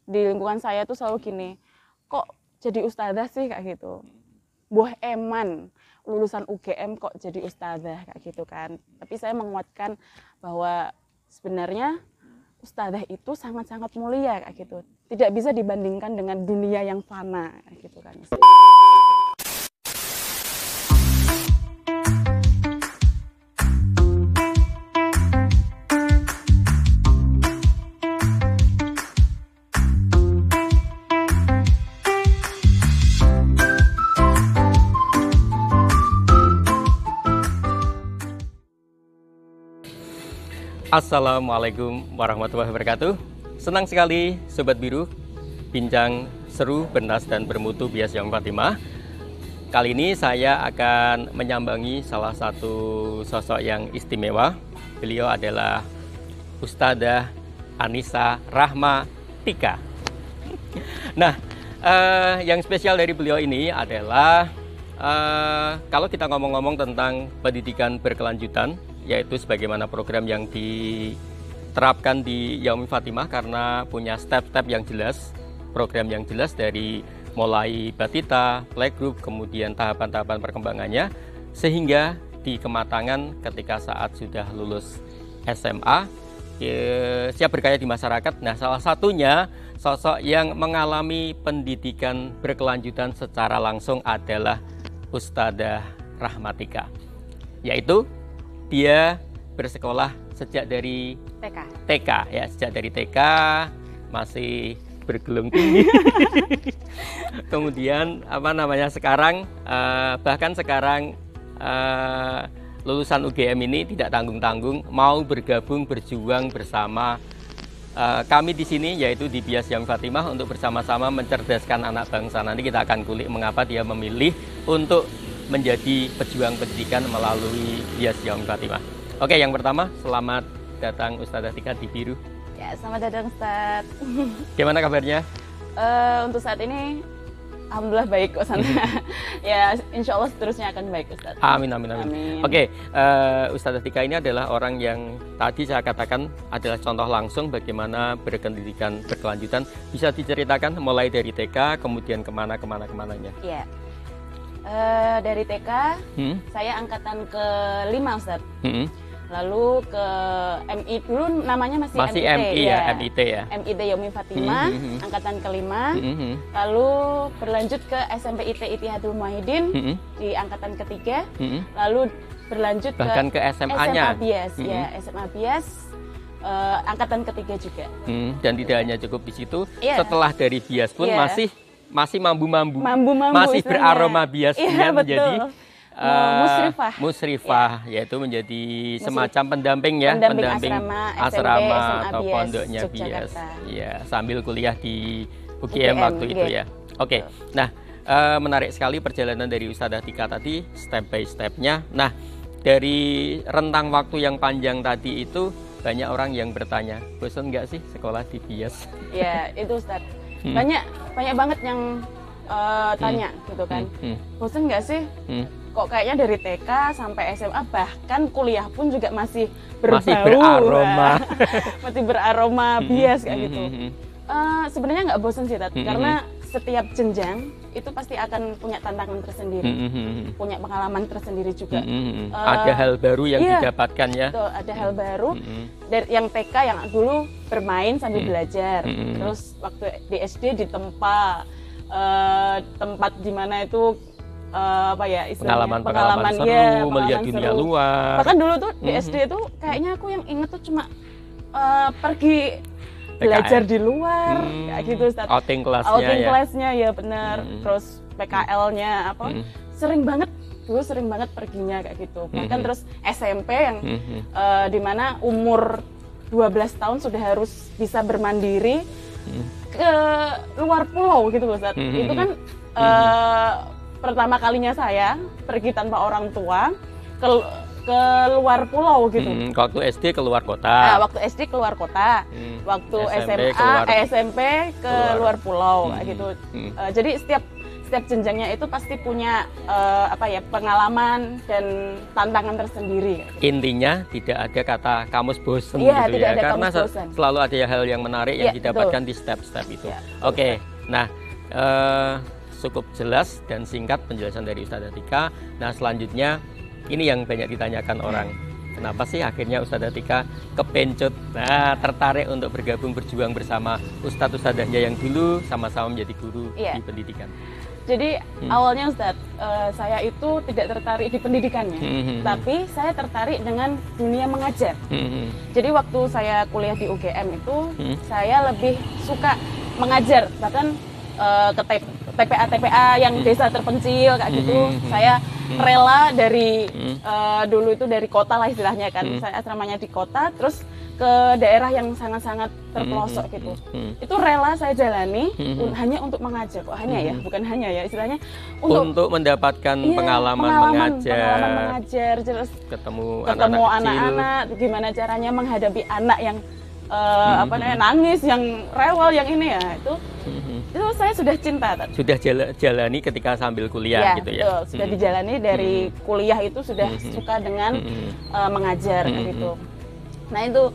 di lingkungan saya tuh selalu gini, kok jadi ustadzah sih kayak gitu. Buah eman lulusan UGM kok jadi ustadzah kayak gitu kan. Tapi saya menguatkan bahwa sebenarnya ustadzah itu sangat-sangat mulia kayak gitu. Tidak bisa dibandingkan dengan dunia yang fana kayak gitu kan. Assalamualaikum warahmatullahi wabarakatuh. Senang sekali Sobat Biru, bincang seru, bernas dan bermutu bias Yaumi Fatimah. Kali ini saya akan menyambangi salah satu sosok yang istimewa. Beliau adalah Ustadzah Anissa Rahmatika. Nah, yang spesial dari beliau ini adalah kalau kita ngomong-ngomong tentang pendidikan berkelanjutan, yaitu sebagaimana program yang diterapkan di Yaumi Fatimah karena punya step-step yang jelas, program yang jelas dari mulai batita, playgroup, kemudian tahapan-tahapan perkembangannya, sehingga di kematangan ketika saat sudah lulus SMA, siap berkarya di masyarakat. Nah, salah satunya sosok yang mengalami pendidikan berkelanjutan secara langsung adalah Ustadzah Rahmatika, yaitu dia bersekolah sejak dari TK ya, sejak dari TK masih bergelung tinggi. Kemudian sekarang bahkan sekarang lulusan UGM ini tidak tanggung-tanggung mau bergabung berjuang bersama kami di sini, yaitu di Bias Yaumi Fatimah, untuk bersama-sama mencerdaskan anak bangsa. Nanti kita akan kulik mengapa dia memilih untuk menjadi pejuang pendidikan melalui Bias Yaumi Fatimah. Oke, yang pertama, selamat datang Ustadzah Tika di Biru. Ya, selamat datang Ustadz. Gimana kabarnya? Untuk saat ini, alhamdulillah baik kok sana. Ya, insya Allah seterusnya akan baik Ustadz. Amin. Oke, Ustadzah Tika ini adalah orang yang tadi saya katakan adalah contoh langsung bagaimana berpendidikan berkelanjutan. Bisa diceritakan mulai dari TK, kemudian kemananya? Iya. Dari TK, saya angkatan ke-5 Ustadz. Lalu ke MI, dulu namanya masih MIT ya. MIT Yaumi Fatimah, angkatan ke-5. Lalu berlanjut ke SMP IT Itihadul Muwahhidin di angkatan ke-3. Lalu berlanjut bahkan ke SMA-nya. SMA Bias, ya, SMA Bias. Angkatan ke-3 juga. Dan tidak hanya cukup di situ, setelah dari Bias pun masih mambu-mambu, masih istilahnya. Beraroma biasnya menjadi musrifah, yaitu menjadi semacam pendamping asrama atau pondoknya Bias. Ya, sambil kuliah di UGM waktu itu ya. Oke. Nah, menarik sekali perjalanan dari Ustadzah Tika tadi, step by stepnya. Nah, dari rentang waktu yang panjang tadi itu banyak orang yang bertanya, bosan nggak sih sekolah di Bias? Ya, itu Ustadz. Banyak banget yang tanya gitu kan, bosan nggak sih? Kok kayaknya dari TK sampai SMA bahkan kuliah pun juga masih beraroma masih beraroma Bias kayak gitu. Sebenarnya nggak bosan sih karena setiap jenjang itu pasti akan punya tantangan tersendiri, punya pengalaman tersendiri juga. Ada hal baru yang didapatkan ya. Betul, ada hal baru. Dari yang TK yang dulu bermain sambil belajar, terus waktu di SD ditempa tempat di mana itu pengalaman seru, melihat dunia luar. Bahkan dulu tuh di SD itu kayaknya aku yang inget tuh cuma pergi belajar di luar, kayak gitu Ustaz. Outing kelasnya ya benar. Terus PKL-nya sering banget perginya kayak gitu. Bahkan terus SMP yang dimana umur 12 tahun sudah harus bisa bermandiri ke luar pulau gitu Ustaz. Itu kan pertama kalinya saya pergi tanpa orang tua ke luar pulau gitu. Waktu SD keluar kota. Waktu SD keluar kota. Waktu SMP ke luar pulau gitu. Jadi setiap jenjangnya itu pasti punya pengalaman dan tantangan tersendiri. Intinya tidak ada kata kamus bosen gitu tidak ya, ada karena selalu ada hal yang menarik yang didapatkan di step-step itu. Oke. Nah, cukup jelas dan singkat penjelasan dari Ustadzah Tika. Nah, selanjutnya ini yang banyak ditanyakan orang. Kenapa sih akhirnya Ustadzah Tika kepencut, tertarik untuk bergabung berjuang bersama ustadz-ustadzahnya yang dulu sama-sama menjadi guru di pendidikan? Jadi awalnya Ustadz, saya itu tidak tertarik di pendidikannya, tapi saya tertarik dengan dunia mengajar. Jadi waktu saya kuliah di UGM itu, saya lebih suka mengajar, bahkan ke TPA yang desa terpencil kayak gitu. Saya rela dari dulu itu dari kota lah istilahnya kan. Saya asramanya di kota, terus ke daerah yang sangat-sangat terpelosok gitu. Itu rela saya jalani hanya untuk mengajar. Kok hanya ya? Bukan hanya ya, istilahnya untuk mendapatkan pengalaman mengajar, terus ketemu anak-anak, gimana caranya menghadapi anak yang nangis, yang rewel, yang ini ya, itu saya sudah cinta. Sudah jalani ketika sambil kuliah gitu ya? Betul, sudah dijalani dari kuliah itu sudah suka dengan mengajar gitu. Nah itu,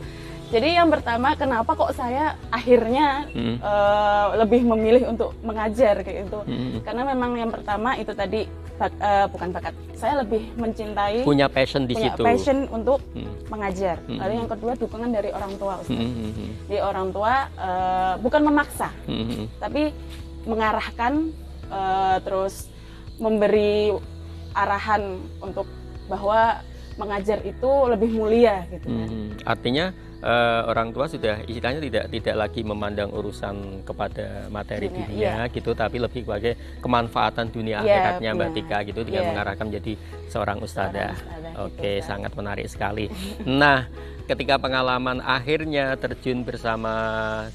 jadi yang pertama kenapa kok saya akhirnya lebih memilih untuk mengajar kayak gitu. Karena memang yang pertama itu tadi bukan bakat, saya lebih mencintai, punya passion di situ, passion untuk mengajar. Lalu yang kedua dukungan dari orang tua, di orang tua bukan memaksa, tapi mengarahkan, terus memberi arahan untuk bahwa mengajar itu lebih mulia gitu. Artinya orang tua sudah istilahnya tidak lagi memandang urusan kepada materi dunia gitu, tapi lebih sebagai kemanfaatan dunia akhiratnya Mbak Tika gitu, dengan mengarahkan menjadi seorang ustadzah. Oke, sangat menarik sekali. Nah, ketika pengalaman akhirnya terjun bersama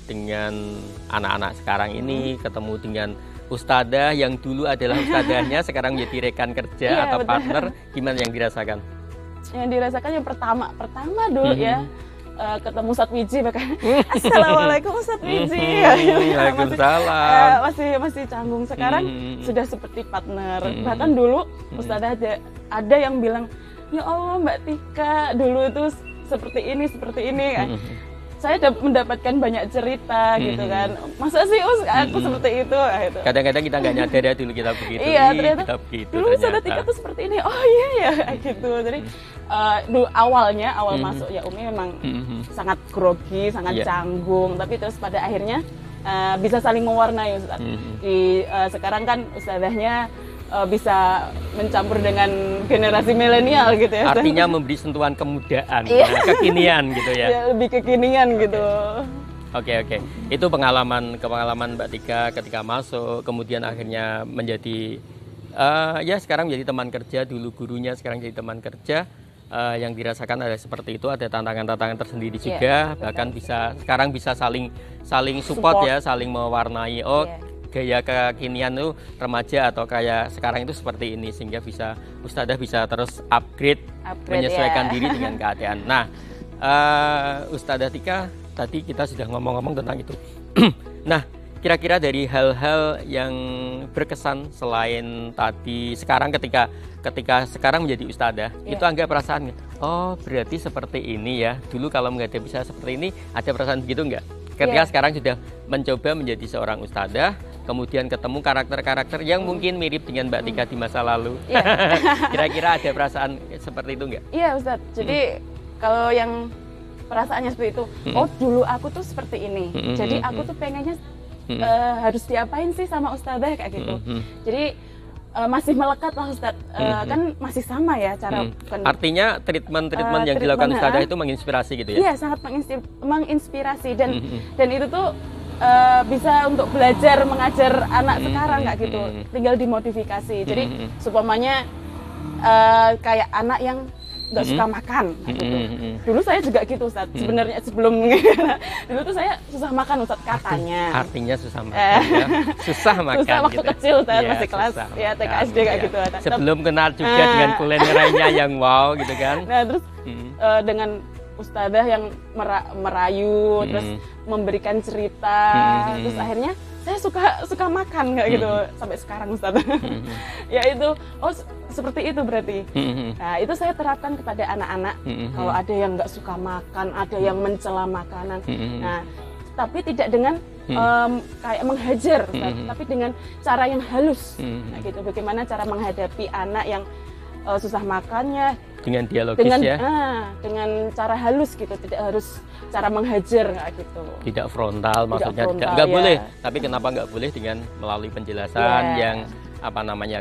dengan anak-anak sekarang ini, ketemu dengan ustadzah yang dulu adalah ustadzahnya, sekarang menjadi rekan kerja atau partner, gimana yang dirasakan? Yang dirasakan yang pertama dulu ya, ketemu Ustadz Wiji bahkan. Assalamualaikum Ustadz Wiji. Waalaikumsalam. Masih canggung. Sekarang sudah seperti partner. Bahkan dulu Ustadzah ada yang bilang, ya Allah Mbak Tika dulu itu seperti ini. Saya mendapatkan banyak cerita gitu kan. Masa sih aku seperti itu? Kadang-kadang kita nggak nyadar ya dulu kita begitu. Iya, ternyata dulu Ustadzah Tika tuh seperti ini. Oh iya ya gitu. Jadi dulu awal masuk ya Umi memang sangat grogi, sangat canggung. Tapi terus pada akhirnya bisa saling mewarnai Ustadz. Sekarang kan ustadzahnya bisa mencampur dengan generasi milenial gitu ya. Artinya memberi sentuhan kemudaan, kekinian gitu ya. Lebih kekinian gitu. Oke. Itu pengalaman Mbak Tika ketika masuk, kemudian akhirnya menjadi sekarang menjadi teman kerja, dulu gurunya sekarang jadi teman kerja. Yang dirasakan ada seperti itu, ada tantangan-tantangan tersendiri juga, bahkan sekarang bisa saling support ya, saling mewarnai. Gaya kekinian itu remaja atau kayak sekarang itu seperti ini, sehingga ustadzah bisa terus upgrade menyesuaikan diri dengan keadaan. Nah, Ustadzah Tika, tadi kita sudah ngomong-ngomong tentang itu. Nah, kira-kira dari hal-hal yang berkesan selain tadi, sekarang ketika sekarang menjadi ustadzah, itu ada perasaan, oh berarti seperti ini ya, dulu kalau nggak ada bisa seperti ini, ada perasaan begitu nggak? Ketika sekarang sudah mencoba menjadi seorang ustadzah, kemudian ketemu karakter-karakter yang mungkin mirip dengan Mbak Tika di masa lalu. Kira-kira ada perasaan seperti itu nggak? Iya Ustadz, jadi kalau yang perasaannya seperti itu, oh dulu aku tuh seperti ini, jadi aku tuh pengennya harus diapain sih sama ustadzah kayak gitu. Jadi masih melekat lah Ustadz, kan masih sama ya cara. Artinya treatment yang dilakukan ustadzah itu menginspirasi gitu ya? Iya, sangat menginspirasi dan itu tuh bisa untuk belajar mengajar anak sekarang kayak gitu, tinggal dimodifikasi. Jadi supamanya kayak anak yang nggak suka makan gitu. Dulu saya juga gitu Ustadz, sebenarnya sebelum dulu tuh saya susah makan Ustadz katanya. Artinya susah makan ya? Susah makan susah waktu gitu. Kecil Ustadz, masih kelas ya TK SD kayak gitu. Sebelum kenal juga dengan kuliner lainnya yang wow gitu kan. Nah terus dengan ustadzah yang merayu, terus memberikan cerita, terus akhirnya saya suka makan nggak gitu sampai sekarang Ustaz. Ya itu, seperti itu berarti. Nah itu saya terapkan kepada anak-anak. Kalau ada yang nggak suka makan, ada yang mencela makanan. Nah tapi tidak dengan kayak menghajar, tapi dengan cara yang halus. Nah gitu, bagaimana cara menghadapi anak yang susah makannya dengan dialogis dengan cara halus gitu, tidak harus cara menghajar gitu. Tidak frontal, maksudnya nggak boleh. Tapi kenapa nggak boleh dengan melalui penjelasan yang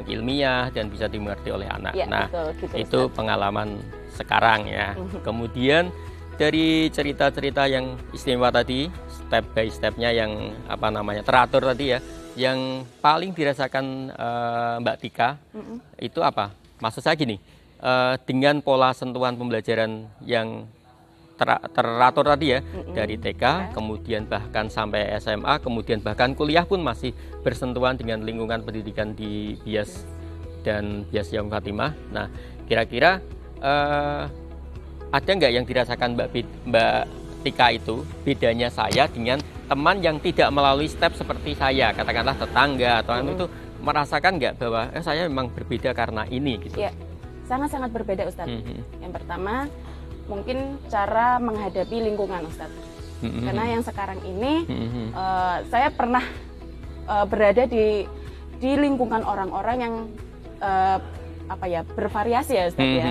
ilmiah dan bisa dimengerti oleh anak. Nah betul, gitu, itu Ustaz. Pengalaman sekarang ya. Kemudian dari cerita-cerita yang istimewa tadi, step by stepnya yang teratur tadi ya, yang paling dirasakan Mbak Tika itu apa? Maksud saya gini, dengan pola sentuhan pembelajaran yang teratur tadi ya, dari TK, kemudian bahkan sampai SMA, kemudian bahkan kuliah pun masih bersentuhan dengan lingkungan pendidikan di BIAS dan BIAS Yaumul Khotimah. Nah, kira-kira ada nggak yang dirasakan Mbak Tika itu bedanya saya dengan teman yang tidak melalui step seperti saya, katakanlah tetangga atau itu merasakan nggak bahwa saya memang berbeda karena ini gitu? Ya, sangat-sangat berbeda Ustadz. Yang pertama mungkin cara menghadapi lingkungan Ustadz. Karena yang sekarang ini saya pernah berada di lingkungan orang-orang yang bervariasi ya Ustadz ya.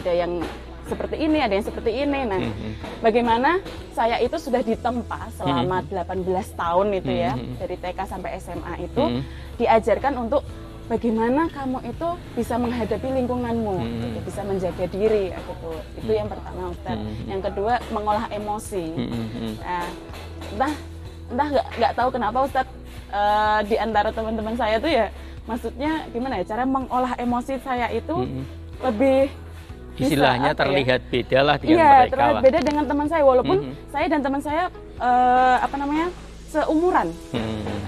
Ada yang seperti ini, ada yang seperti ini. Nah, bagaimana saya itu sudah ditempa selama 18 tahun itu ya, dari TK sampai SMA itu diajarkan untuk bagaimana kamu itu bisa menghadapi lingkunganmu, gitu, bisa menjaga diri gitu. Itu yang pertama Ustaz. Yang kedua, mengolah emosi. Nah, entah nggak tahu kenapa Ustaz, di antara teman-teman saya tuh ya, maksudnya gimana ya, cara mengolah emosi saya itu lebih istilahnya terlihat beda lah dengan mereka. Iya, terlihat beda dengan teman saya, walaupun saya dan teman saya seumuran.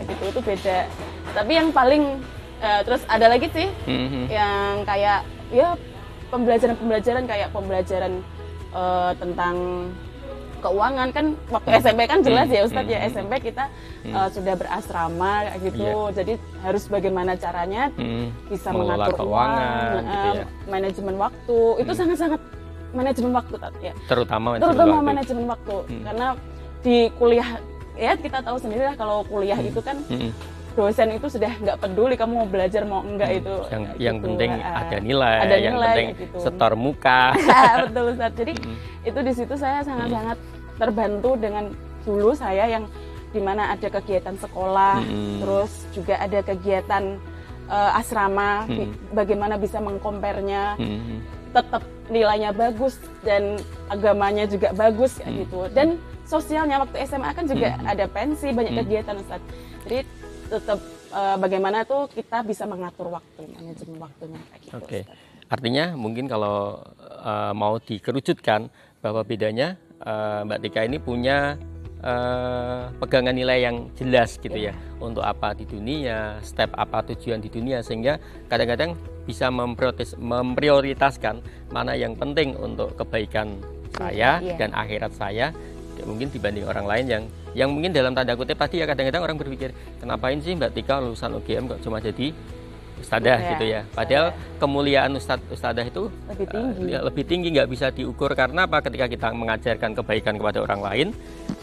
Gitu, itu beda. Tapi yang paling terus ada lagi sih yang kayak ya pembelajaran kayak pembelajaran tentang keuangan kan waktu SMP kan jelas ya Ustadz ya, SMP kita sudah berasrama kayak gitu, jadi harus bagaimana caranya bisa mengatur keuangan, gitu ya. Manajemen waktu itu sangat-sangat manajemen waktu ya, terutama manajemen waktu. Karena di kuliah ya kita tahu sendiri lah, kalau kuliah itu kan dosen itu sudah nggak peduli kamu mau belajar mau enggak itu yang gitu. Penting ada nilai, yang penting gitu. Setor muka. Betul Ustaz. Jadi itu di situ saya sangat-sangat terbantu dengan dulu saya yang dimana ada kegiatan sekolah, terus juga ada kegiatan asrama, bagaimana bisa mengkompernya, tetap nilainya bagus dan agamanya juga bagus kayak gitu. Dan sosialnya waktu SMA kan juga ada pensi, banyak kegiatan Ustaz. Jadi tetap bagaimana tuh kita bisa mengatur waktu, manajemen waktunya kayak gitu. Oke. Artinya mungkin kalau mau dikerucutkan bahwa bedanya Mbak Tika ini punya pegangan nilai yang jelas gitu ya, untuk apa di dunia, step apa tujuan di dunia, sehingga kadang-kadang bisa memprioritaskan mana yang penting untuk kebaikan saya dan akhirat saya mungkin dibanding orang lain yang mungkin dalam tanda kutip tadi ya, kadang-kadang orang berpikir kenapain sih Mbak Tika lulusan UGM kok cuma jadi ustadzah gitu ya, padahal kemuliaan ustadzah itu lebih tinggi, nggak bisa diukur. Karena apa? Ketika kita mengajarkan kebaikan kepada orang lain,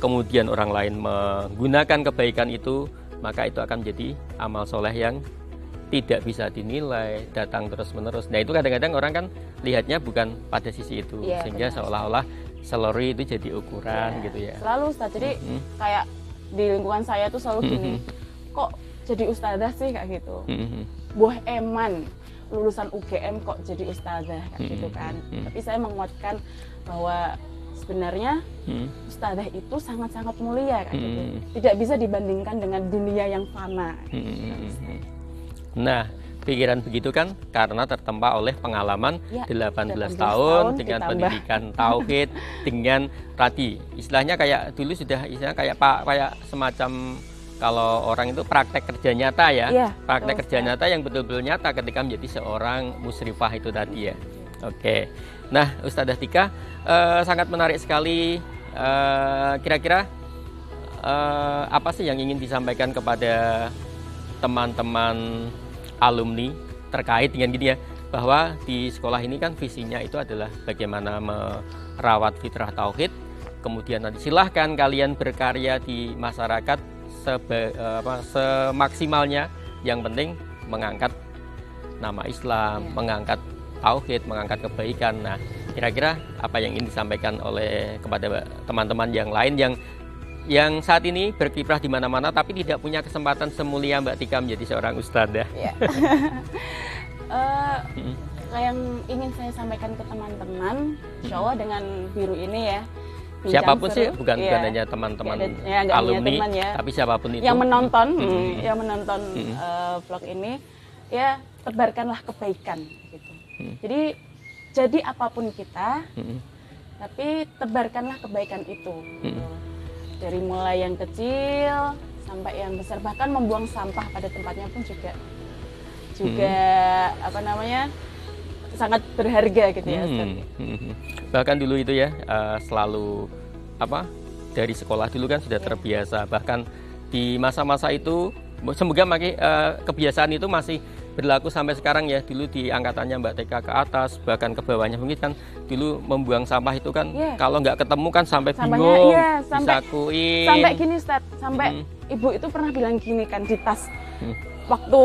kemudian orang lain menggunakan kebaikan itu, maka itu akan menjadi amal soleh yang tidak bisa dinilai, datang terus-menerus. Nah itu kadang-kadang orang kan lihatnya bukan pada sisi itu, sehingga seolah-olah salary itu jadi ukuran gitu ya. Selalu Ustaz, jadi kayak di lingkungan saya tuh selalu gini, kok jadi ustadzah sih kayak gitu. Buah eman lulusan UGM kok jadi ustadzah kayak gitu kan. Tapi saya menguatkan bahwa sebenarnya ustadzah itu sangat-sangat mulia kayak gitu. Tidak bisa dibandingkan dengan dunia yang fana. Nah, pikiran begitu kan karena tertempa oleh pengalaman 18 tahun dengan pendidikan tauhid, dengan tadi istilahnya kayak dulu sudah istilahnya kayak semacam kalau orang itu praktek kerja nyata ya, praktek kerja nyata yang betul-betul nyata ketika menjadi seorang musyrifah itu tadi ya. Oke, nah Ustadzah Tika sangat menarik sekali. Kira-kira apa sih yang ingin disampaikan kepada teman-teman alumni terkait dengan gini ya, bahwa di sekolah ini kan visinya itu adalah bagaimana merawat fitrah tauhid, kemudian nanti silahkan kalian berkarya di masyarakat semaksimalnya, yang penting mengangkat nama Islam, mengangkat tauhid, mengangkat kebaikan. Nah, kira-kira apa yang ingin disampaikan oleh kepada teman-teman yang lain yang saat ini berkiprah di mana-mana tapi tidak punya kesempatan semulia Mbak Tika menjadi seorang ustadzah? Ya. Yang ingin saya sampaikan ke teman-teman, insya Allah dengan Biru ini ya, siapapun sih, bukan hanya teman-teman alumni, teman ya, tapi siapapun itu yang menonton, vlog ini, ya tebarkanlah kebaikan gitu. Jadi apapun kita, tapi tebarkanlah kebaikan itu. Dari mulai yang kecil sampai yang besar, bahkan membuang sampah pada tempatnya pun juga apa namanya, sangat berharga gitu ya. Bahkan dulu itu ya, selalu dari sekolah dulu kan sudah terbiasa, bahkan di masa-masa itu semoga kebiasaan itu masih berlaku sampai sekarang ya. Dulu di angkatannya Mbak Tika ke atas, bahkan ke bawahnya mungkin kan dulu membuang sampah itu kan kalau nggak ketemu kan sampai bingung, disakuin. Sampai gini Ustaz, sampai ibu itu pernah bilang gini kan di tas, waktu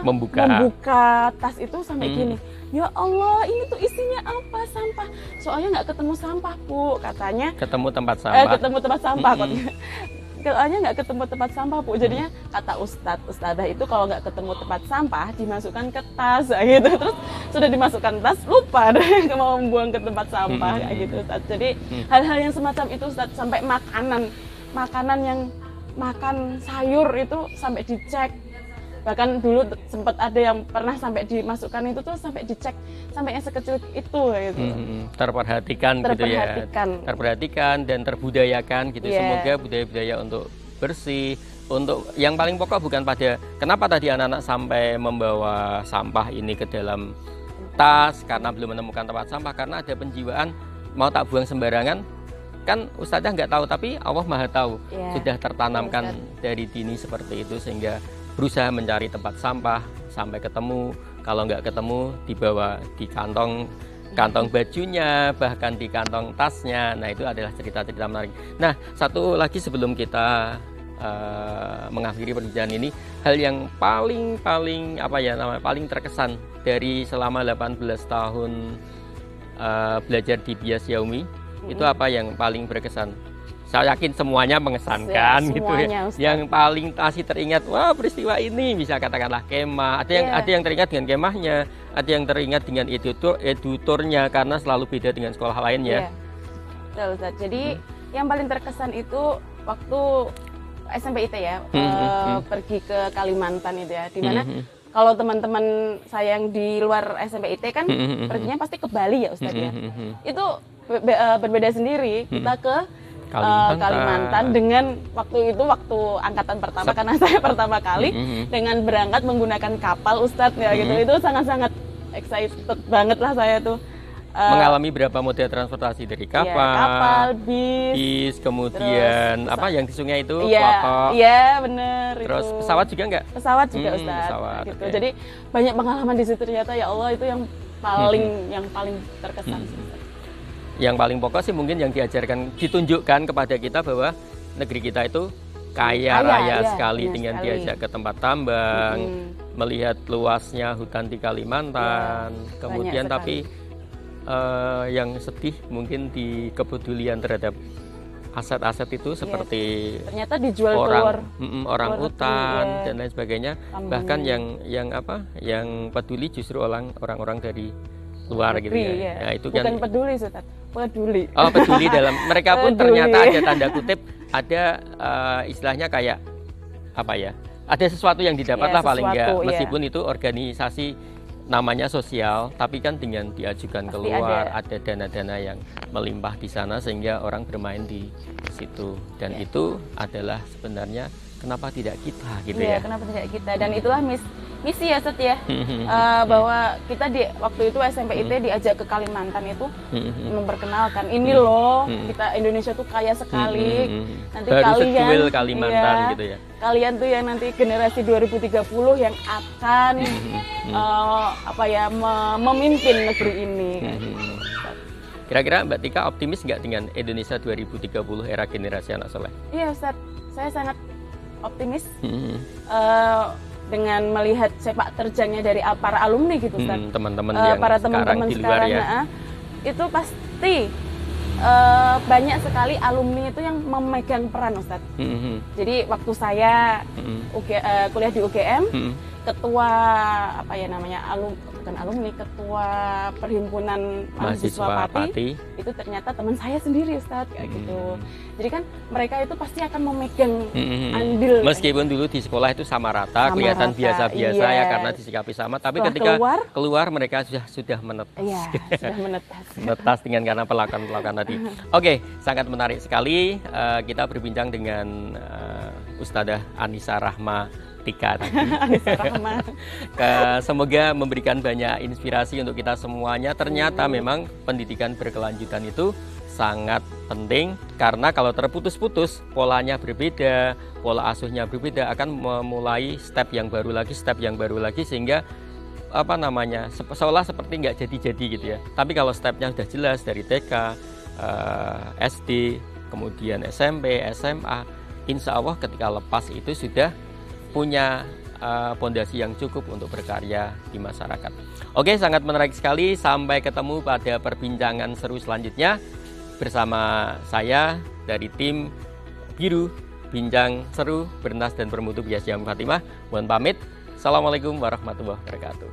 membuka tas itu sampai gini, ya Allah ini tuh isinya apa, sampah, soalnya nggak ketemu sampah Bu, katanya ketemu tempat sampah, soalnya nggak ketemu tempat sampah Bu, jadinya kata ustadzah itu kalau nggak ketemu tempat sampah dimasukkan ke tas gitu, terus sudah dimasukkan tas lupa deh mau membuang ke tempat sampah kayak gitu Ustaz. Jadi hal-hal yang semacam itu Ustaz, sampai makanan yang makan sayur itu sampai dicek, bahkan dulu sempat ada yang pernah sampai dimasukkan itu tuh sampai dicek sampai yang sekecil itu gitu. Terperhatikan gitu ya, terperhatikan dan terbudayakan gitu. Semoga budaya-budaya untuk bersih, untuk yang paling pokok bukan pada kenapa tadi anak-anak sampai membawa sampah ini ke dalam tas karena belum menemukan tempat sampah, karena ada penjiwaan mau tak buang sembarangan kan ustadzah nggak tahu, tapi Allah Maha tahu. Sudah tertanamkan dari dini seperti itu, sehingga berusaha mencari tempat sampah sampai ketemu. Kalau nggak ketemu dibawa di kantong bajunya, bahkan di kantong tasnya. Nah, itu adalah cerita-cerita menarik. Nah, satu lagi sebelum kita mengakhiri perbincangan ini, hal yang paling terkesan dari selama 18 tahun belajar di Bias Yaumi, itu apa yang paling berkesan? Saya yakin semuanya mengesankan gitu ya. Ustaz. Yang paling masih teringat, wah peristiwa ini bisa katakanlah kemah. Ada yang teringat dengan kemahnya, ada yang teringat dengan editornya karena selalu beda dengan sekolah lainnya. Betul Ustaz. Jadi yang paling terkesan itu waktu SMP IT ya, pergi ke Kalimantan itu ya, dimana kalau teman-teman saya yang di luar SMP IT kan perginya pasti ke Bali ya Ustaz ya. Itu berbeda sendiri, kita ke Kalimantan dengan waktu angkatan pertama karena saya pertama kali dengan berangkat menggunakan kapal Ustadz ya gitu. Itu sangat-sangat excited banget lah saya tuh. Mengalami berapa moda transportasi dari kapal, bis, kemudian terus, yang di sungai itu, klotok. Iya bener. Terus itu. Pesawat juga nggak? Pesawat juga Ustadz. Gitu. Okay. Jadi banyak pengalaman di situ ternyata, ya Allah, itu yang paling terkesan. Yang paling pokok sih mungkin yang diajarkan, ditunjukkan kepada kita bahwa negeri kita itu kaya raya sekali dengan diajak ke tempat tambang, melihat luasnya hutan di Kalimantan, kemudian tapi yang sedih mungkin di kepedulian terhadap aset-aset itu seperti ternyata dijual orang hutan dan lain sebagainya. Bahkan yang peduli justru orang-orang dari luar gitu ya. Nah, itu bukan peduli Ustaz, peduli. Oh, peduli dalam mereka pun ternyata ada tanda kutip, ada istilahnya kayak ada sesuatu yang didapat lah paling enggak, meskipun itu organisasi namanya sosial, tapi kan dengan diajukan keluar ada dana-dana yang melimpah di sana sehingga orang bermain di situ, dan itu adalah sebenarnya kenapa tidak kita gitu ya? Ya, kenapa tidak kita? Dan itulah misi ya, Set ya, bahwa kita waktu itu SMP IT diajak ke Kalimantan itu memperkenalkan ini loh, kita Indonesia tuh kaya sekali. Nanti baru kalian Kalimantan gitu ya. Kalian tuh yang nanti generasi 2030 yang akan memimpin negeri ini. Kira-kira Mbak Tika optimis nggak dengan Indonesia 2030 era generasi anak soleh? Iya Ustaz, saya sangat optimis. Dengan melihat sepak terjangnya dari para alumni gitu Ustaz. Teman-teman yang para teman-teman di luar ya. Itu pasti banyak sekali alumni itu yang memegang peran Ustaz. Jadi waktu saya kuliah di UGM, ketua ketua perhimpunan mahasiswa Pati itu ternyata teman saya sendiri Ustaz, kayak gitu. Jadi kan mereka itu pasti akan memegang andil. Meskipun dulu di sekolah itu sama rata, kelihatan biasa-biasa ya karena disikapi sama, tapi ketika keluar mereka sudah menetas. Iya, sudah menetas. Menetas dengan karena pelakon-pelakon tadi. Oke, sangat menarik sekali kita berbincang dengan Ustadzah Anissa Rahma Tika tadi. Semoga memberikan banyak inspirasi untuk kita semuanya. Ternyata memang pendidikan berkelanjutan itu sangat penting, karena kalau terputus-putus, polanya berbeda, pola asuhnya berbeda, akan memulai step yang baru lagi, sehingga seolah seperti nggak jadi-jadi gitu ya. Tapi kalau stepnya sudah jelas dari TK, SD, kemudian SMP, SMA, insya Allah ketika lepas itu sudah punya pondasi yang cukup untuk berkarya di masyarakat. Oke, sangat menarik sekali. Sampai ketemu pada perbincangan seru selanjutnya bersama saya dari tim Biru Bincang Seru Bernas dan Bermutu Bias Yaumi Fatimah. Mohon pamit. Assalamualaikum warahmatullahi wabarakatuh.